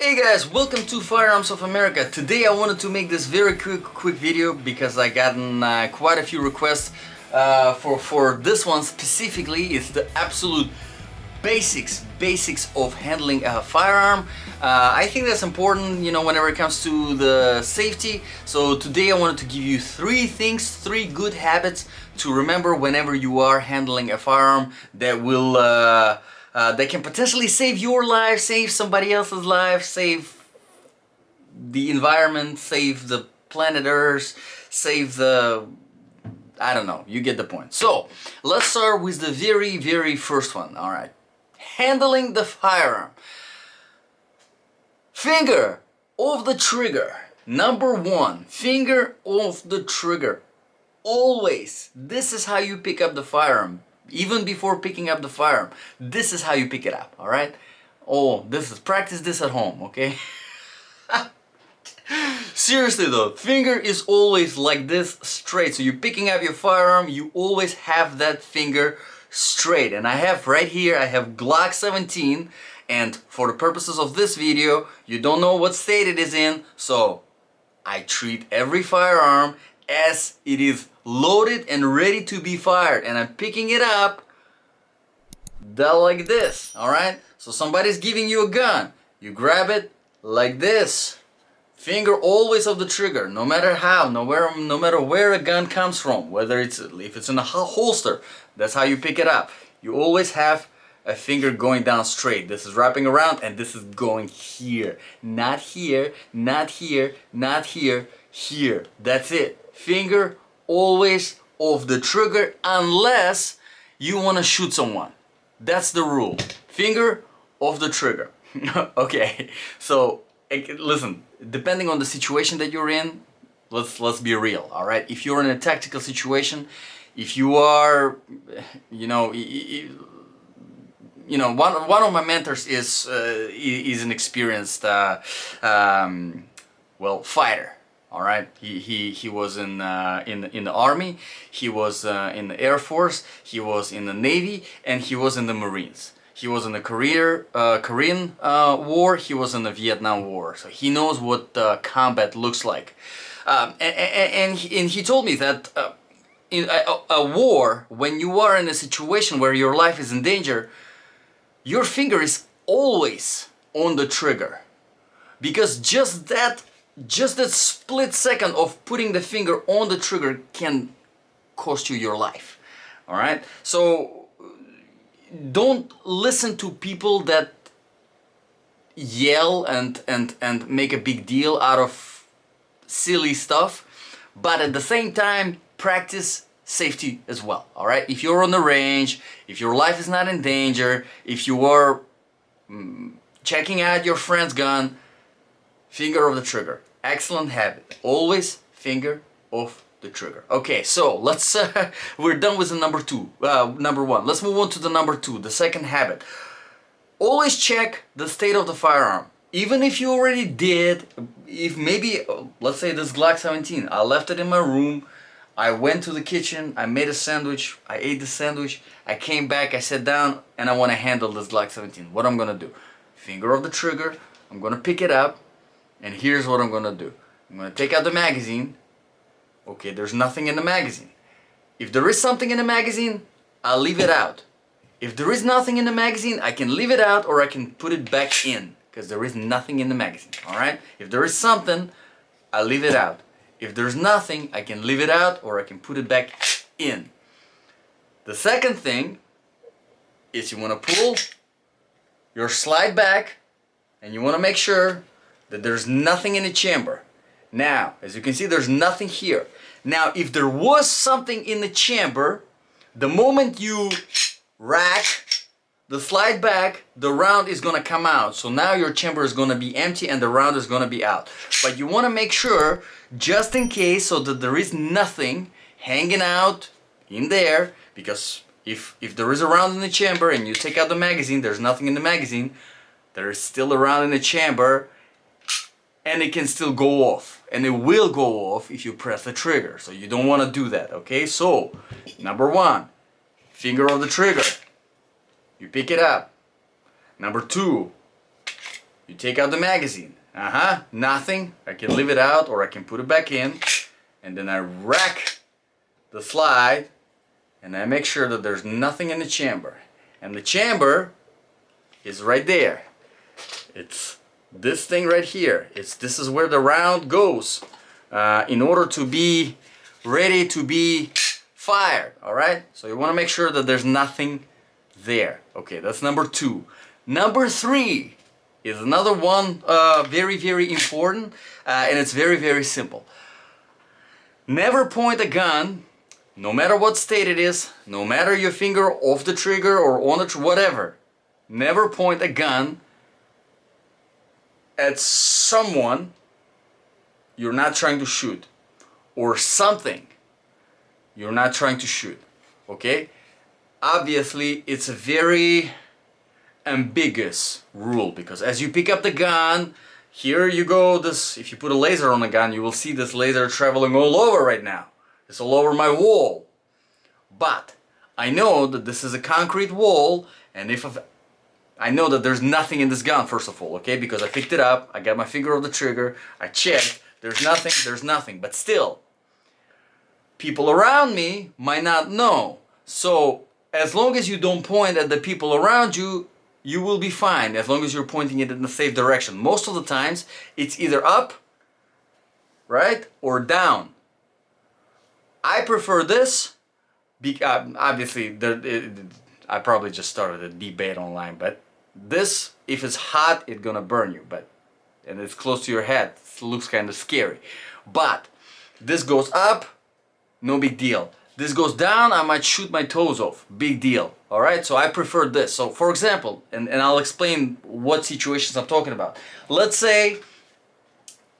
Hey guys, welcome to Firearms of America. Today I wanted to make this very quick video because I gotten quite a few requests for this one specifically. It's the absolute basics of handling a firearm. I think that's important, you know, whenever it comes to the safety. So today I wanted to give you three good habits to remember whenever you are handling a firearm that will that can potentially save your life, save somebody else's life, save the environment, save the planet Earth, save the... I don't know, you get the point. So, let's start with the very first one, alright. Handling the firearm. Finger of the trigger. Number one, finger of the trigger. Always, this is how you pick up the firearm. Even before picking up the firearm, this is how you pick it up, alright? Oh, practice this at home, okay? Seriously though, finger is always like this, straight. So you're picking up your firearm, you always have that finger straight. And I have right here, I have Glock 17, and for the purposes of this video, you don't know what state it is in, so I treat every firearm as it is loaded and ready to be fired, and I'm picking it up like this, alright? So somebody's giving you a gun, you grab it like this, finger always of the trigger, no matter how, no matter where a gun comes from, whether if it's in a holster, that's how you pick it up. You always have a finger going down straight. This is wrapping around and this is going here, not here, not here, not here, here. That's it. Finger always off the trigger unless you want to shoot someone. That's the rule. Finger off the trigger. Okay, so listen, depending on the situation that you're in, let's be real, all right? If you're in a tactical situation, if you are, one of my mentors is an experienced fighter. All right, he was in the army, he was in the Air Force, he was in the Navy, and he was in the Marines. He was in the Korean War, he was in the Vietnam War, so he knows what combat looks like. And he told me that in a war, when you are in a situation where your life is in danger, your finger is always on the trigger, because just that split second of putting the finger on the trigger can cost you your life. All right, so don't listen to people that yell and make a big deal out of silly stuff, but at the same time practice safety as well. All right, if you're on the range, if your life is not in danger, if you are checking out your friend's gun, finger of the trigger. Excellent habit. Always finger off the trigger. Okay, so let's we're done with the number one. Let's move on to the number two, the second habit. Always check the state of the firearm. Even if you already did, if maybe, let's say this Glock 17, I left it in my room, I went to the kitchen, I made a sandwich, I ate the sandwich, I came back, I sat down, and I want to handle this Glock 17. What I'm gonna do? Finger of the trigger, I'm gonna pick it up, and here's what I'm gonna do. I'm gonna take out the magazine. Okay, there's nothing in the magazine. If there is something in the magazine, I'll leave it out. If there is nothing in the magazine, I can leave it out or I can put it back in, because there is nothing in the magazine, alright? If there is something, I'll leave it out. If there's nothing, I can leave it out or I can put it back in. The second thing is you wanna pull your slide back and you wanna make sure that there's nothing in the chamber. Now, as you can see, there's nothing here. Now, if there was something in the chamber, the moment you rack the slide back, the round is gonna come out. So now your chamber is gonna be empty and the round is gonna be out. But you wanna make sure, just in case, so that there is nothing hanging out in there, because if there is a round in the chamber and you take out the magazine, there's nothing in the magazine, there is still a round in the chamber, and it can still go off, and it will go off if you press the trigger. So you don't want to do that, okay? So number one, finger of the trigger, you pick it up. Number two, You take out the magazine. Nothing. I can leave it out or I can put it back in. And then I rack the slide and I make sure that there's nothing in the chamber. And the chamber is right there. It's this thing right here. This is where the round goes in order to be ready to be fired. Alright? So you want to make sure that there's nothing there. Okay, that's number 2. Number 3 is another one very, very important, and it's very, very simple. Never point a gun, no matter what state it is, no matter your finger off the trigger or on the whatever. Never point a gun at someone you're not trying to shoot, or something you're not trying to shoot. Okay? Obviously, it's a very ambiguous rule, because as you pick up the gun, here you go, if you put a laser on the gun, you will see this laser traveling all over right now. It's all over my wall. But I know that this is a concrete wall, and I know that there's nothing in this gun, first of all, okay? Because I picked it up, I got my finger on the trigger, I checked, there's nothing. But still, people around me might not know. So as long as you don't point at the people around you, you will be fine, as long as you're pointing it in the safe direction. Most of the times, it's either up, right, or down. I prefer this, obviously, I probably just started a debate online, but this, if it's hot, it's gonna burn you, and it's close to your head, it looks kind of scary. But this goes up, no big deal. This goes down, I might shoot my toes off. Big deal. Alright, so I prefer this. So for example, and I'll explain what situations I'm talking about. Let's say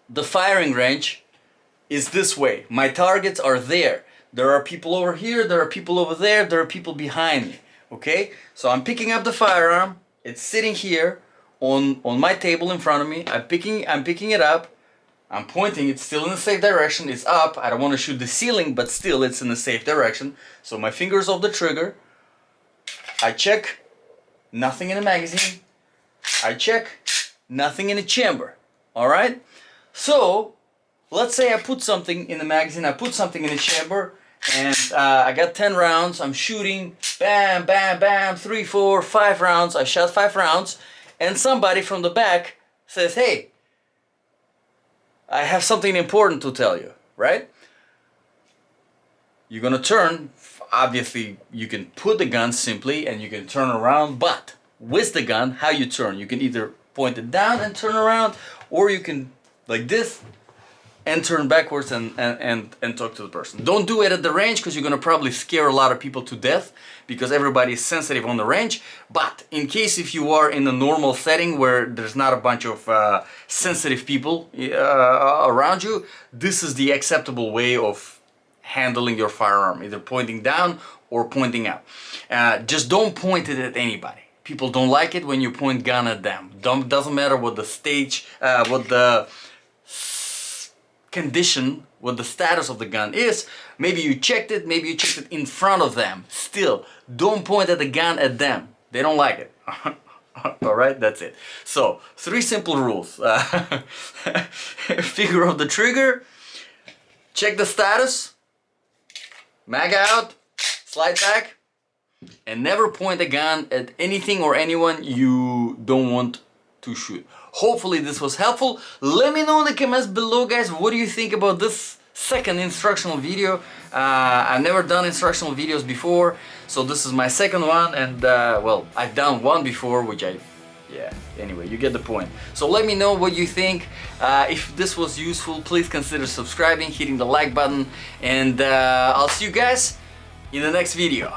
the firing range is this way. My targets are there. There are people over here, there are people over there, there are people behind me. Okay? So I'm picking up the firearm. It's sitting here on my table in front of me. I'm picking it up. I'm pointing, it's still in the safe direction, it's up. I don't want to shoot the ceiling, but still it's in the safe direction. So my finger's off the trigger. I check, nothing in the magazine. I check, nothing in the chamber. Alright? So, let's say I put something in the magazine, I put something in the chamber, and I got 10 rounds, I'm shooting, bam, bam, bam, 3, 4, 5 rounds, I shot 5 rounds, and somebody from the back says, hey, I have something important to tell you, right? You're gonna turn, obviously you can put the gun simply and you can turn around, but with the gun, how you turn? You can either point it down and turn around, or you can, like this, and turn backwards and talk to the person. Don't do it at the range, because you're gonna probably scare a lot of people to death, because everybody is sensitive on the range. But in case if you are in a normal setting where there's not a bunch of sensitive people around you, this is the acceptable way of handling your firearm, either pointing down or pointing out. Just don't point it at anybody. People don't like it when you point gun at them. Doesn't matter what the stage, what the condition, what the status of the gun is. Maybe you checked it in front of them. Still, don't point at the gun at them. They don't like it. Alright, that's it. So, 3 simple rules. Finger of the trigger, check the status, mag out, slide back, and never point a gun at anything or anyone you don't want to shoot. Hopefully this was helpful. Let me know in the comments below, guys, what do you think about this second instructional video. I've never done instructional videos before, so this is my second one, and well, I've done one before, which anyway, you get the point. So let me know what you think. If this was useful, please consider subscribing, hitting the like button, and I'll see you guys in the next video.